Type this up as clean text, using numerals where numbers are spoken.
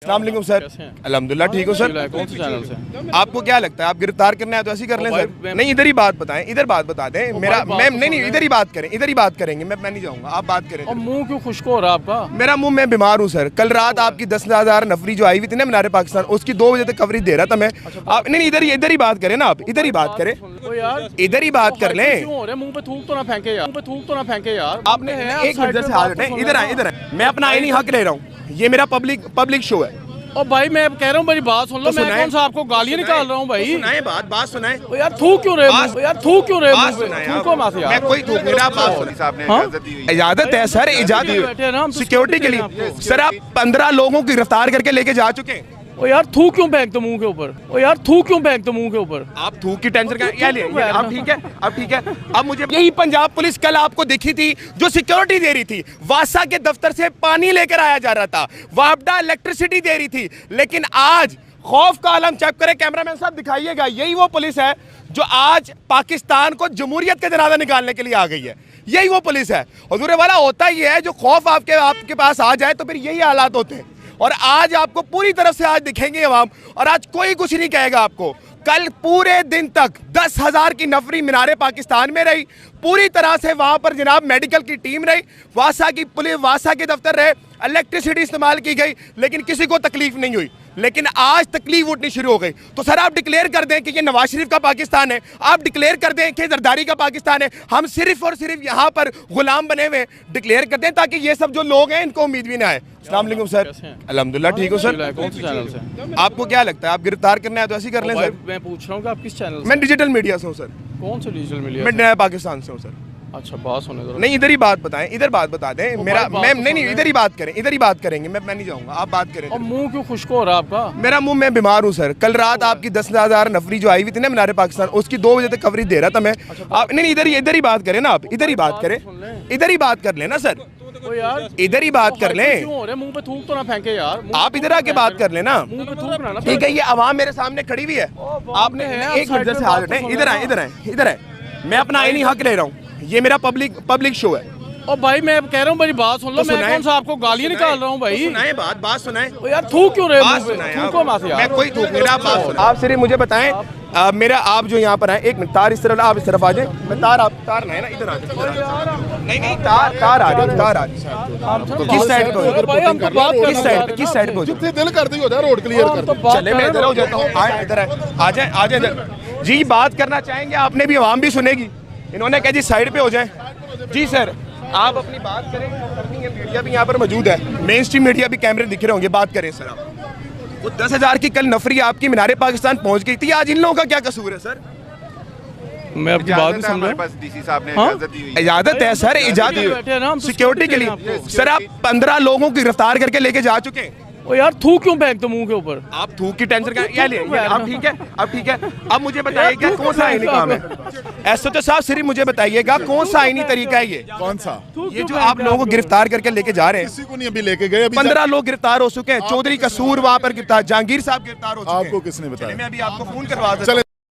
अस्सलाम वालेकुम सर। अल्हम्दुलिल्लाह ठीक हो सर। कौन से चैनल से? आपको क्या लगता है आप गिरफ्तार करना है तो ऐसे ही कर लें सर? नहीं इधर ही बात बताएं, इधर बात बता दें। मेरा मैं नहीं इधर ही बात करें, इधर ही बात करेंगे। मैं नहीं जाऊंगा, आप बात करें। और मुंह क्यों खुश्क हो रहा है आपका? मेरा मुंह, मैं बीमार हूँ सर। कल रात आपकी 10,000 नफरी जो आई हुई थी ना मीनार पाकिस्तान, उसकी 2 बजे तक कवरेज दे रहा था मैं। आप नहीं इधर ही बात करें ना, आप इधर ही बात करें, इधर ही बात कर लें। मुंह पे थूक तो ना फेंके यार, मुंह पे थूक तो ना फेंके यार। आपने एक मिनट से हाथ हटाएं, इधर आए, इधर आए। मैं अपना आईनी हक ले रहा हूँ, ये मेरा पब्लिक शो है। और भाई मैं कह रहा हूँ मेरी बात सुन लो, मैं कौन सा आपको गालियाँ निकाल रहा हूँ भाई? सुनाए बात सुनाए। यार थूक क्यों रहे हो यार, थूक क्यों रहे हो? थूको मत यार। मैं कोई थूक नहीं रहा, बात सुनाए। इजाजत है सर, इजाजत सिक्योरिटी के लिए। सर आप 15 लोगों की गिरफ्तार करके लेके जा चुके हैं। ओ यार थूक क्यों फेंकते मुंह के ऊपर? ओ यार थूक क्यों फेंकते मुंह के ऊपर? आप थूक की टेंशन का क्या ले? अब ठीक है, अब ठीक है। अब मुझे यही पंजाब पुलिस कल आपको दिखी थी जो सिक्योरिटी दे रही थी। वासा के दफ्तर से पानी लेकर आया जा रहा था, वापडा इलेक्ट्रिसिटी दे रही थी। लेकिन आज खौफ का आलम चेक करें, कैमरामैन साहब दिखाइएगा, यही वो पुलिस है जो आज पाकिस्तान को जमहूरियत का जनाजा निकालने के लिए आ गई है। यही वो पुलिस है। हुजूर वाला होता ही है जो खौफ आपके पास आ जाए तो फिर यही हालात होते हैं। और आज आपको पूरी तरफ से आज दिखेंगे अवाम, और आज कोई कुछ नहीं कहेगा आपको। कल पूरे दिन तक 10,000 की नफरी मीनारे पाकिस्तान में रही, पूरी तरह से वहां पर जनाब मेडिकल की टीम रही, वासा की पुलिस, वासा के दफ्तर रहे, इलेक्ट्रिसिटी इस्तेमाल की गई, लेकिन किसी को तकलीफ नहीं हुई। लेकिन आज तकलीफ उठनी शुरू हो गई। तो सर आप डिक्लेयर कर दें कि ये नवाज शरीफ का पाकिस्तान है, आप डिक्लेयर कर दें कि जरदारी का पाकिस्तान है। हम सिर्फ और सिर्फ यहाँ पर गुलाम बने हुए डिक्लेयर कर दें ताकि ये सब जो लोग हैं इनको उम्मीद भी ना आए। अस्सलाम वालेकुम सर। अल्हम्दुलिल्लाह ठीक हो सर। कौन से चैनल से? आपको क्या लगता है आप गिरफ्तार करना है तो ऐसे ही कर लें सर? मैं पूछ रहा हूँ कि आप किस चैनल से? मैं डिजिटल मीडिया से हूँ सर। कौन से डिजिटल मीडिया? मैं नया पाकिस्तान से हूँ सर। अच्छा बात सुने जरा। नहीं इधर ही बात बताएं, इधर बात बता दें। मेरा मैं नहीं इधर ही बात करें, इधर ही बात करेंगे। मैं नहीं जाऊंगा, आप बात करें। और मुंह क्यों खुश्क हो रहा है आपका? मेरा मुंह, मैं बीमार हूँ सर। कल रात आपकी 10,000 नफरी जो आई हुई थी ना मीनार पाकिस्तान, उसकी 2 बजे तक कवरेज दे रहा था मैं। आप नहीं इधर ही बात करें ना, आप इधर ही बात करें, इधर ही बात कर लेना सर, इधर ही बात कर लें। मुंह पे थूक तो ना फेंके यार। आप इधर आके बात कर लेना। मुंह पे थूक ना। ठीक है, ये आवाम मेरे सामने खड़ी हुई है। आपने एक मिनट से हाथ हटाएं, इधर आए, इधर आए, इधर आए। मैं अपना आईनी हक ले रहा हूँ, ये मेरा पब्लिक शो है। और भाई मैं कह रहा हूँ मेरी बात सुन लो, मैं कौन सा आपको गालियाँ निकाल रहा हूँ भाई? सुनाए बात सुनाए। ओ यार थूक क्यों रहे हो? थूको मत यार। मैं कोई थूक नहीं रहा, बात सुनाए। आप सिर्फ मुझे बताएं, मेरा आप जो यहाँ पर आए, एक मिनट, तार इस तरफ, आप इस तरफ आ जाए। मैं तार ना है ना, इधर आ जाए। नहीं तार आ रही। किस साइड पे? किस साइड पे? जितने दिल करती हो जाए रोड क्लियर कर दो। चले मैं इधर हो जाता हूँ। इधर आ जाए इधर। जी बात करना चाहेंगे, आपने भी, आवाम भी सुनेगी। इन्होंने कहा जी साइड पे हो जाए। जी सर आप अपनी बात करें, करनी है। मीडिया भी यहाँ पर मौजूद है, मेन स्ट्रीम मीडिया भी, कैमरे दिख रहे होंगे, बात करें सर आप। वो 10,000 की कल नफरी आपकी मीनारे पाकिस्तान पहुंच गई थी, आज इन लोगों का क्या कसूर है सर? मैं आपकी बात नहीं समझ रहा। डीसी साहब ने इजाजत दी हुई है। इजाजत है सर, इजाजत सिक्योरिटी के लिए। सर आप 15 लोगों की गिरफ्तार करके लेके जा चुके हैं। ओ यार थूक क्यों फेंकते मुंह के ऊपर? आप थूक की टेंशन का क्या ले? अब ठीक है, अब ठीक है। अब मुझे बताइएगा कौन सा आईनी काम है? एसओटी साहब सिर्फ मुझे बताइएगा कौन सा आईनी तरीका है ये? कौन सा? ये जो आप लोगों को गिरफ्तार करके लेके जा रहे हैं। किसी को नहीं अभी लेके गए। 15 लोग गिरफ्तार हो चुके हैं। चौधरी कसूर वहां पर गिरफ्तार, जहांगीर साहब गिरफ्तार हो चुके हैं। आपको किसने बताया? मैं अभी आपको फोन करवा देता हूं।